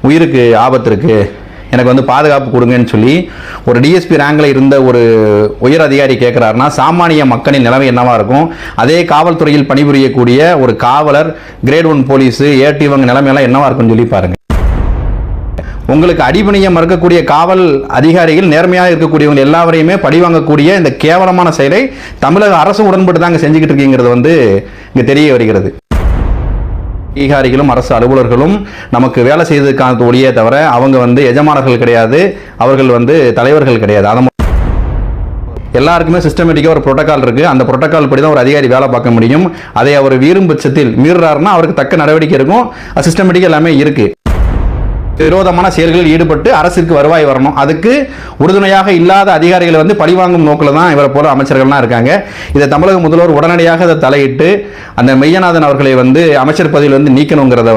உயிருக்கு ஆபத்து இருக்குது, எனக்கு வந்து பாதுகாப்பு கொடுங்கன்னு சொல்லி ஒரு டிஎஸ்பி ரேங்கில் இருந்த ஒரு உயர் அதிகாரி கேட்குறாருன்னா சாமானிய மக்களின் நிலைமை என்னவா இருக்கும்? அதே காவல்துறையில் பணிபுரியக்கூடிய ஒரு காவலர், கிரேட் 1 போலீஸு, ஏடி இவங்க நிலைமையெல்லாம் என்னவா இருக்குன்னு சொல்லி பாருங்கள். உங்களுக்கு அடிபணிய மறுக்கக்கூடிய காவல் அதிகாரிகள், நேர்மையாக இருக்கக்கூடியவங்க எல்லாவரையுமே பழிவாங்கக்கூடிய இந்த கேவலமான செயலை தமிழக அரசு உடன்பட்டு தாங்க செஞ்சுக்கிட்டு இருக்கீங்கிறது வந்து இங்கே தெரிய வருகிறது. அதிகாரிகளும் அரசு அலுவலர்களும் நமக்கு வேலை செய்ததுக்கான ஒளியே தவிர அவங்க வந்து எஜமானர்கள் கிடையாது, அவர்கள் வந்து தலைவர்கள் கிடையாது. அதை எல்லாருக்குமே சிஸ்டமேட்டிக்காக ஒரு புரோட்டோகால் இருக்குது. அந்த புரோட்டோகால் படி தான் ஒரு அதிகாரி வேலை பார்க்க முடியும். அதை அவர் மீறும் பட்சத்தில் மீறுறாருன்னா அவருக்கு தக்க நடவடிக்கை இருக்கும். சிஸ்டமேட்டிக்காக எல்லாமே இருக்குது. விரோதமான செயல்களில் ஈடுபட்டு அரசிற்கு வருவாய் வரணும். அதுக்கு உறுதுணையாக இல்லாத அதிகாரிகளை வந்து பழிவாங்கும் நோக்கில் தான் இவரை போல அமைச்சர்கள்லாம் இருக்காங்க. இதை தமிழக முதல்வர் உடனடியாக அதை தலையிட்டு அந்த மெய்யநாதன் அவர்களை வந்து அமைச்சர் பதவியில் வந்து நீக்கணுங்கிறத